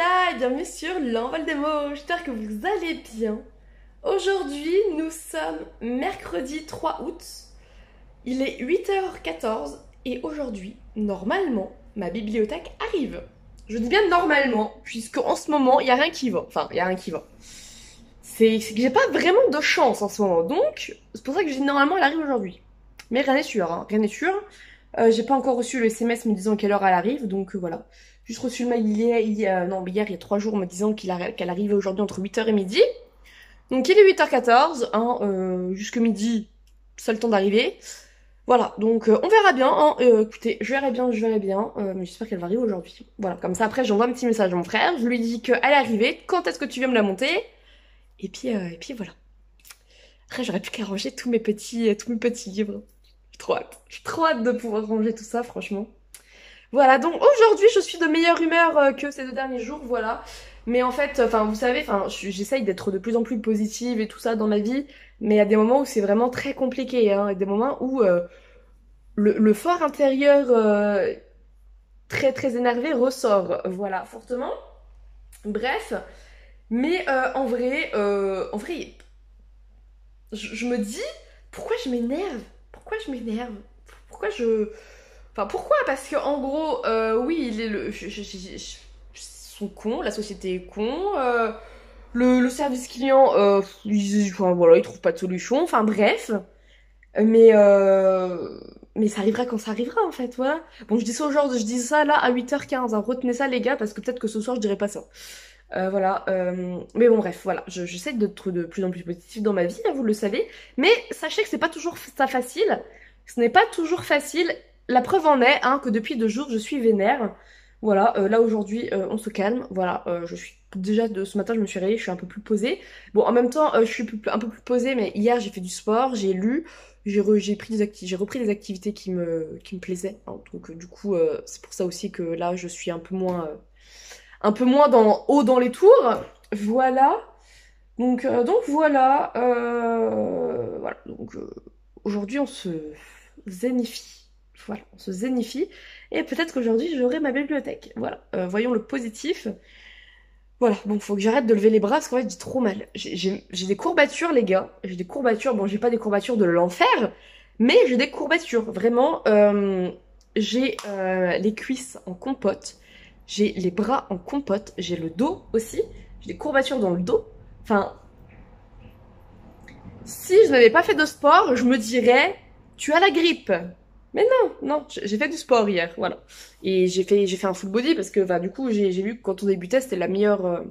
là et bienvenue sur l'envol des mots, j'espère que vous allez bien. Aujourd'hui nous sommes mercredi 3 août, il est 8h14 et aujourd'hui, normalement, ma bibliothèque arrive. Je dis bien normalement, puisque en ce moment, il n'y a rien qui va. Enfin, il n'y a rien qui va. C'est que j'ai pas vraiment de chance en ce moment, donc c'est pour ça que je dis normalement elle arrive aujourd'hui. Mais rien n'est sûr, hein, rien n'est sûr. J'ai pas encore reçu le SMS me disant quelle heure elle arrive, donc voilà. Juste reçu le mail hier, il y a 3 jours me disant qu'elle arrivait aujourd'hui entre 8h et midi. Donc il est 8h14, hein, jusque midi, seul temps d'arriver. Voilà, donc on verra bien, hein. Écoutez, je verrai bien, mais j'espère qu'elle va arriver aujourd'hui. Voilà, comme ça après j'envoie un petit message à mon frère, je lui dis qu'elle est arrivée, quand est-ce que tu viens me la monter? Et puis voilà. Après j'aurais plus qu'à ranger tous mes petits livres. J'ai trop hâte de pouvoir ranger tout ça, franchement. Voilà, donc aujourd'hui je suis de meilleure humeur que ces 2 derniers jours, voilà. Mais en fait, enfin vous savez, enfin j'essaye d'être de plus en plus positive et tout ça dans la vie, mais il y a des moments où c'est vraiment très compliqué, hein, et des moments où le fort intérieur très très énervé ressort, voilà, fortement. Bref, mais en vrai, je me dis, pourquoi je m'énerve? Pourquoi je m'énerve? Pourquoi je... Enfin, pourquoi? Parce que en gros, oui, il est ils sont cons, la société est con, le service client, enfin, voilà, ils trouvent pas de solution, enfin bref. Mais, euh, mais ça arrivera quand ça arrivera, en fait, voilà. Bon, je dis ça là à 8h15, hein, retenez ça les gars, parce que peut-être que ce soir je dirai pas ça. Voilà, mais bon bref, voilà, j'essaie d'être de plus en plus positive dans ma vie, hein, vous le savez, mais sachez que c'est pas toujours ça facile, ce n'est pas toujours facile, la preuve en est, hein, que depuis 2 jours je suis vénère, voilà, là aujourd'hui on se calme, voilà, je suis déjà de ce matin je me suis réveillée, je suis un peu plus posée, bon en même temps je suis un peu plus posée, mais hier j'ai fait du sport, j'ai lu, j'ai repris des activités qui me plaisaient, hein, donc du coup c'est pour ça aussi que là je suis un peu moins haut dans les tours. Voilà. Donc voilà. Voilà. Donc aujourd'hui, on se zénifie. Voilà, on se zénifie. Et peut-être qu'aujourd'hui, j'aurai ma bibliothèque. Voilà. Voyons le positif. Voilà, bon, faut que j'arrête de lever les bras parce qu'en fait, j'ai trop mal. J'ai des courbatures, les gars. J'ai des courbatures. Bon, j'ai pas des courbatures de l'enfer, mais j'ai des courbatures. Vraiment, j'ai les cuisses en compote. J'ai les bras en compote. J'ai le dos aussi. J'ai des courbatures dans le dos. Enfin, si je n'avais pas fait de sport, je me dirais, tu as la grippe. Mais non, j'ai fait du sport hier, voilà. Et j'ai fait un full body parce que, bah, du coup, j'ai vu que quand on débutait, c'était la meilleure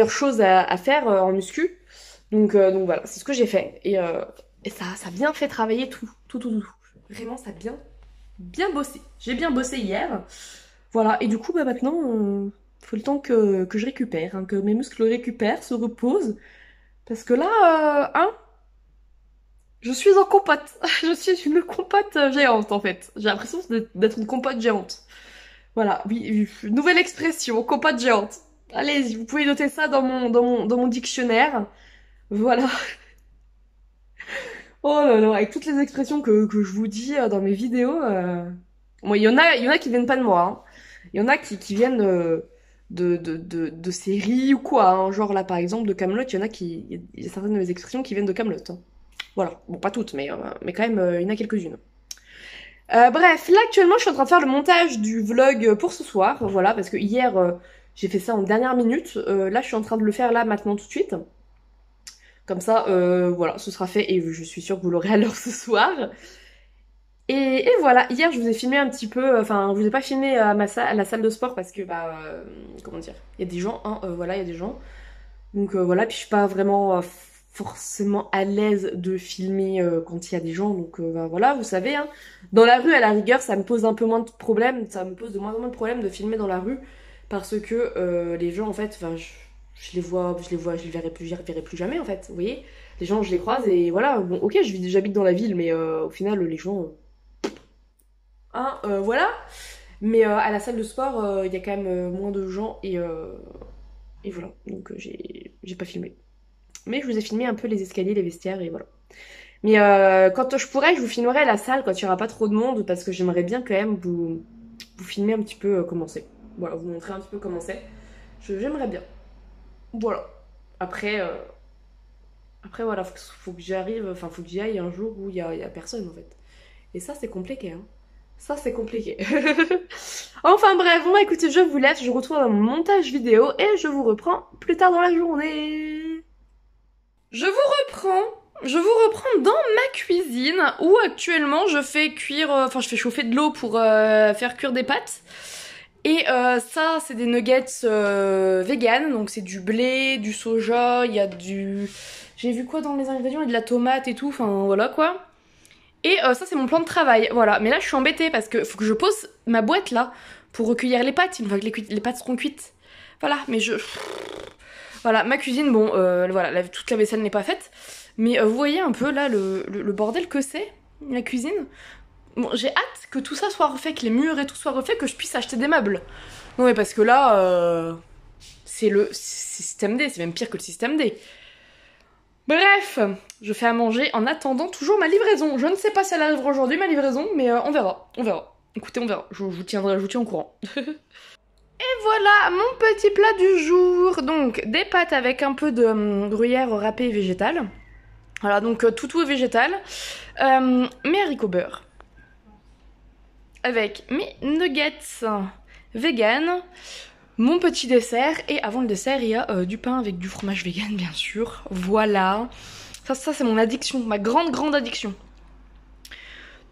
chose à faire en muscu. Donc voilà, c'est ce que j'ai fait. Et ça a bien fait travailler tout. Vraiment, ça a bien bossé. J'ai bien bossé hier. Voilà, et du coup, bah maintenant, faut le temps que je récupère, hein, que mes muscles récupèrent, se reposent. Parce que là, hein, je suis en compote. Je suis une compote géante, en fait. J'ai l'impression d'être une compote géante. Voilà, oui, nouvelle expression, compote géante. Allez, vous pouvez noter ça dans mon dictionnaire. Voilà. Oh là là, avec toutes les expressions que je vous dis dans mes vidéos. Bon, il y en a qui viennent pas de moi, hein. Il y en a qui viennent de séries ou quoi, hein. Genre là, par exemple, de Kaamelott, il y a certaines de mes expressions qui viennent de Kaamelott, hein. Voilà. Bon, pas toutes, mais quand même, il y en a quelques-unes. Bref, là, actuellement, je suis en train de faire le montage du vlog pour ce soir. Voilà, parce que hier, j'ai fait ça en dernière minute. Là, je suis en train de le faire là, maintenant, tout de suite. Comme ça, voilà, ce sera fait et je suis sûre que vous l'aurez à l'heure ce soir. Et voilà, hier je vous ai filmé un petit peu, enfin je vous ai pas filmé à à la salle de sport parce que bah comment dire, il y a des gens, hein, voilà, il y a des gens. Donc voilà, puis je suis pas vraiment forcément à l'aise de filmer quand il y a des gens, donc bah, voilà, vous savez, hein. Dans la rue, à la rigueur, ça me pose un peu moins de problèmes, ça me pose de moins en moins de problèmes de filmer dans la rue parce que les gens en fait, enfin je je les verrai plus jamais en fait, vous voyez. Les gens, je les croise et voilà, bon ok, j'habite dans la ville, mais au final, les gens... Hein, voilà. Mais à la salle de sport, il y a quand même moins de gens et voilà. Donc j'ai pas filmé. Mais je vous ai filmé un peu les escaliers, les vestiaires et voilà. Mais quand je pourrai, je vous filmerai la salle quand il y aura pas trop de monde parce que j'aimerais bien quand même vous filmer un petit peu comment c'est. voilà, vous montrer un petit peu comment c'est. J'aimerais bien. Voilà. Après, voilà, faut que j'y arrive, enfin, faut que j'y aille un jour où il y a personne, en fait. Et ça, c'est compliqué, hein. Ça, c'est compliqué. Enfin bref, bon, écoutez, je vous laisse, je retrouve dans mon montage vidéo et je vous reprends plus tard dans la journée. Je vous reprends dans ma cuisine où actuellement je fais cuire, enfin je fais chauffer de l'eau pour faire cuire des pâtes. Et ça c'est des nuggets vegan, donc c'est du blé, du soja, il y a du... J'ai vu quoi dans les ingrédients, il y a de la tomate et tout, enfin voilà quoi. Et ça c'est mon plan de travail, voilà. Mais là je suis embêtée parce que faut que je pose ma boîte là pour recueillir les pâtes une fois que les pâtes seront cuites. Voilà, mais je... Voilà, ma cuisine, bon, voilà, toute la vaisselle n'est pas faite. Mais vous voyez un peu là le bordel que c'est, la cuisine. Bon, j'ai hâte que tout ça soit refait, que les murs et tout soit refait, que je puisse acheter des meubles. Non mais parce que là, c'est le système D, c'est même pire que le système D. Bref, je fais à manger en attendant toujours ma livraison. Je ne sais pas si elle arrivera aujourd'hui, ma livraison, mais on verra, on verra. Écoutez, on verra, je vous tiens au courant. Et voilà mon petit plat du jour. Donc des pâtes avec un peu de gruyère râpée végétale. Voilà, donc tout est végétal. Mes haricots beurre. Avec mes nuggets vegan. Mon petit dessert. Et avant le dessert, il y a du pain avec du fromage vegan, bien sûr. Voilà. Ça c'est mon addiction, ma grande addiction.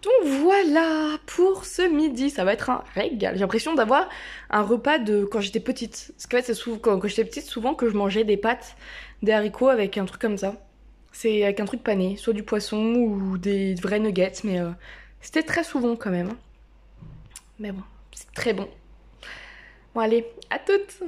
Donc voilà pour ce midi, ça va être un régal. J'ai l'impression d'avoir un repas de quand j'étais petite. Parce qu'en fait, c'est souvent quand j'étais petite, souvent que je mangeais des pâtes, des haricots avec un truc comme ça. C'est avec un truc pané, soit du poisson ou des vrais nuggets, mais c'était très souvent quand même. Mais bon, c'est très bon. Bon allez, à toutes!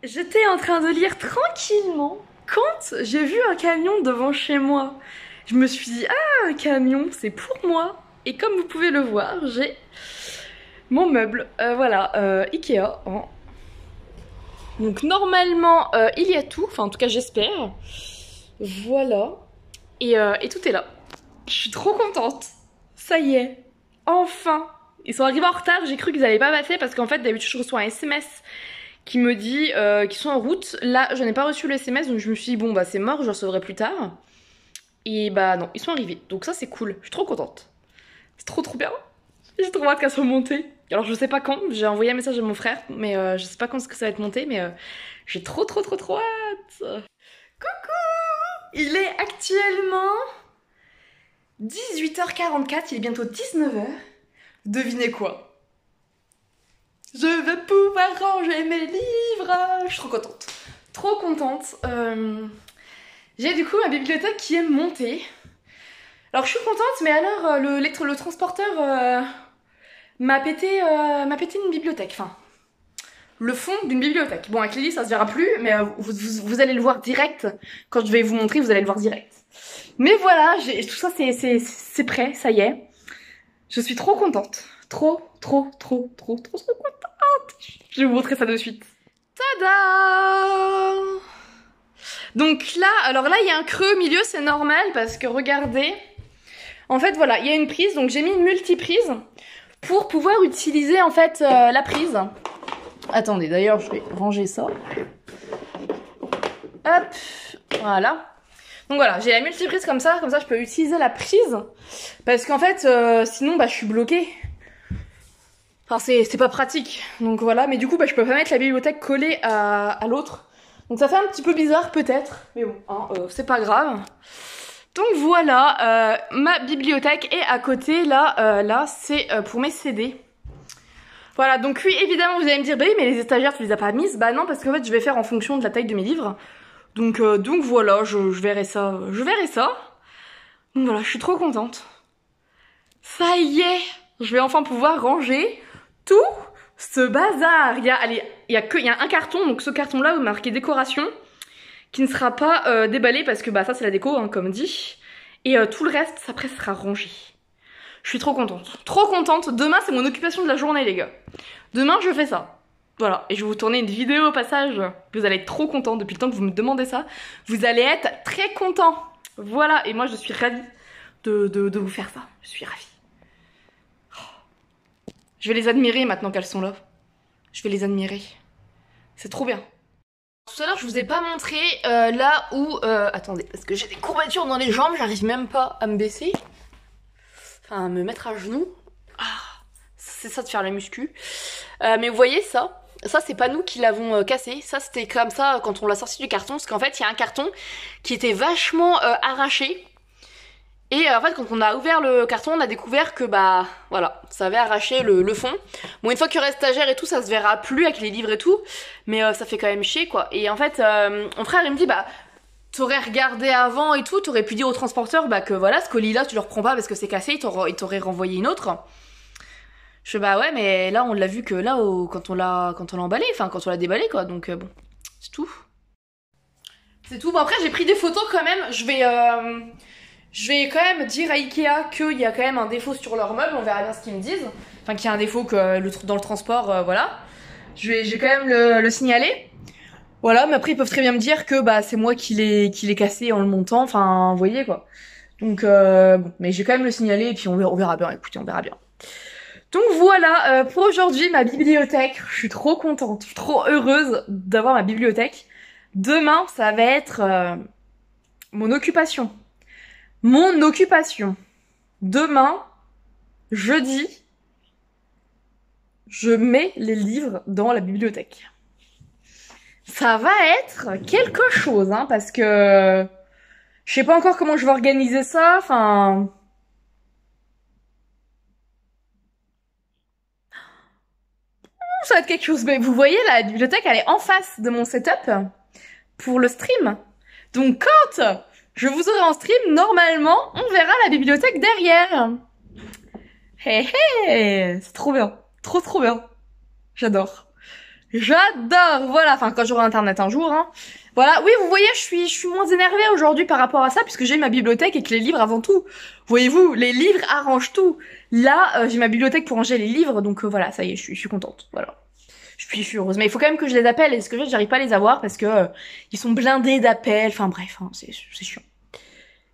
J'étais en train de lire tranquillement quand j'ai vu un camion devant chez moi. Je me suis dit, ah, un camion, c'est pour moi. Et comme vous pouvez le voir, j'ai mon meuble, voilà, Ikea. Hein. Donc normalement, il y a tout, enfin en tout cas j'espère. Voilà. Et tout est là. Je suis trop contente. Ça y est, enfin. Ils sont arrivés en retard, j'ai cru qu'ils allaient pas passer parce qu'en fait d'habitude je reçois un SMS qui me dit qu'ils sont en route. Là, je n'ai pas reçu le SMS, donc je me suis dit, bon, bah c'est mort, je le recevrai plus tard. Et bah non, ils sont arrivés. Donc ça, c'est cool. Je suis trop contente. C'est trop bien. J'ai trop hâte qu'elle soit montée. Alors, je sais pas quand. J'ai envoyé un message à mon frère, mais je sais pas quand est-ce que ça va être monté, mais j'ai trop hâte. Coucou! Il est actuellement 18h44, il est bientôt 19h. Devinez quoi? Je vais pouvoir ranger mes livres. Je suis trop contente. Trop contente. J'ai du coup ma bibliothèque qui est montée. Alors je suis contente, mais alors le transporteur m'a pété une bibliothèque. Enfin, le fond d'une bibliothèque. Bon, avec Lily ça se verra plus, mais vous allez le voir direct. Quand je vais vous montrer, vous allez le voir direct. Mais voilà, tout ça c'est prêt, ça y est. Je suis trop contente. Trop contente. Je vais vous montrer ça de suite. Tada! Donc là, alors là, il y a un creux au milieu, c'est normal parce que regardez. En fait, voilà, il y a une prise, donc j'ai mis une multiprise pour pouvoir utiliser en fait la prise. Attendez, d'ailleurs, je vais ranger ça. Hop, voilà. Donc voilà, j'ai la multiprise comme ça je peux utiliser la prise. Parce qu'en fait, sinon, bah, je suis bloquée. Enfin, c'est pas pratique. Donc voilà, mais du coup, bah, je peux pas mettre la bibliothèque collée à l'autre. Donc ça fait un petit peu bizarre peut-être. Mais bon, hein, c'est pas grave. Donc voilà, ma bibliothèque est à côté. Là c'est pour mes CD. Voilà, donc oui, évidemment, vous allez me dire, bah oui, mais les étagères, tu les as pas mises? Bah non, parce qu'en fait, je vais faire en fonction de la taille de mes livres. Donc voilà, je verrai ça. Donc voilà, je suis trop contente. Ça y est, je vais enfin pouvoir ranger tout ce bazar. Il y a un carton, donc ce carton-là, où marqué décoration, qui ne sera pas déballé parce que bah ça c'est la déco, hein, comme dit. Et tout le reste, après, sera rangé. Je suis trop contente. Trop contente. Demain, c'est mon occupation de la journée, les gars. Demain, je fais ça. Voilà. Et je vais vous tourner une vidéo au passage. Vous allez être trop contents depuis le temps que vous me demandez ça. Vous allez être très contents. Voilà. Et moi, je suis ravie de vous faire ça. Je suis ravie. Je vais les admirer maintenant qu'elles sont là. Je vais les admirer. C'est trop bien. Tout à l'heure, je vous ai pas montré là où... attendez, parce que j'ai des courbatures dans les jambes. J'arrive même pas à me baisser. Enfin, à me mettre à genoux. Ah, c'est ça de faire la muscu. Mais vous voyez ça? Ça, c'est pas nous qui l'avons cassé. Ça, c'était comme ça quand on l'a sorti du carton. Parce qu'en fait, il y a un carton qui était vachement arraché. Et en fait, quand on a ouvert le carton, on a découvert que, bah, voilà, ça avait arraché le fond. Bon, une fois qu'il y aura stagiaire et tout, ça se verra plus avec les livres et tout. Mais ça fait quand même chier, quoi. Et en fait, mon frère, il me dit, bah... T'aurais regardé avant et tout, t'aurais pu dire au transporteur bah que voilà, ce colis-là, tu le reprends pas parce que c'est cassé, il t'aurait renvoyé une autre. Je fais bah ouais, mais là on l'a vu que là, quand on l'a emballé, enfin quand on l'a déballé quoi, donc bon, c'est tout. C'est tout, bon après j'ai pris des photos quand même, je vais quand même dire à Ikea qu'il y a quand même un défaut sur leur meuble, on verra bien ce qu'ils me disent. Enfin qu'il y a un défaut que dans le transport, voilà. Je vais quand même le signaler. Voilà, mais après ils peuvent très bien me dire que bah c'est moi qui l'ai cassé en le montant, enfin vous voyez quoi. Donc bon, mais j'ai quand même le signaler et puis on verra bien, écoutez, on verra bien. Donc voilà, pour aujourd'hui ma bibliothèque, je suis trop contente, trop heureuse d'avoir ma bibliothèque. Demain, ça va être mon occupation. Mon occupation. Demain, jeudi, je mets les livres dans la bibliothèque. Ça va être quelque chose, hein, parce que je sais pas encore comment je vais organiser ça, enfin... Ça va être quelque chose, mais vous voyez, la bibliothèque, elle est en face de mon setup pour le stream. Donc quand je vous aurai en stream, normalement, on verra la bibliothèque derrière. Hé hé, c'est trop bien, trop bien. J'adore. J'adore, voilà, enfin quand j'aurai internet un jour, hein. Voilà, oui, vous voyez, je suis moins énervée aujourd'hui par rapport à ça, puisque j'ai ma bibliothèque et que les livres avant tout. Voyez-vous, les livres arrangent tout. Là, j'ai ma bibliothèque pour ranger les livres, donc voilà, ça y est, je suis contente, voilà. Je suis heureuse, mais il faut quand même que je les appelle, et ce que j'arrive pas à les avoir, parce que ils sont blindés d'appels, enfin bref, hein, c'est chiant.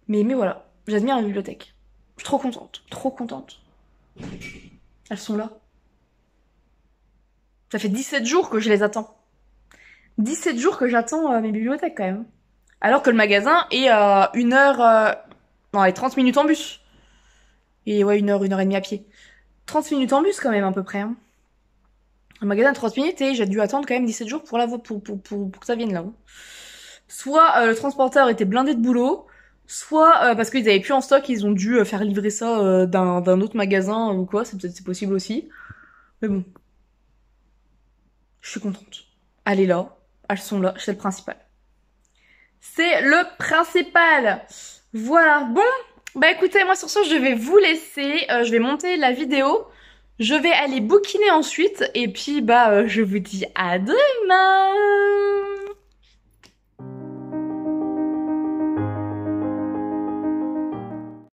Mais voilà, j'admire la bibliothèque. Je suis trop contente, trop contente. Elles sont là. Ça fait 17 jours que je les attends. 17 jours que j'attends mes bibliothèques quand même. Alors que le magasin est à 1 heure... non, et 30 minutes en bus. Et ouais, 1 heure et demie à pied. 30 minutes en bus quand même à peu près. Hein. Le magasin a 30 minutes et j'ai dû attendre quand même 17 jours pour que ça vienne là. Hein. Soit le transporteur était blindé de boulot, soit parce qu'ils avaient plus en stock, ils ont dû faire livrer ça d'un autre magasin ou quoi, c'est possible aussi. Mais bon. Je suis contente. Elle est là. Elles sont là. C'est le principal. C'est le principal. Voilà. Bon. Bah écoutez, moi sur ce, je vais vous laisser. Je vais monter la vidéo. Je vais aller bouquiner ensuite. Et puis, bah, je vous dis à demain.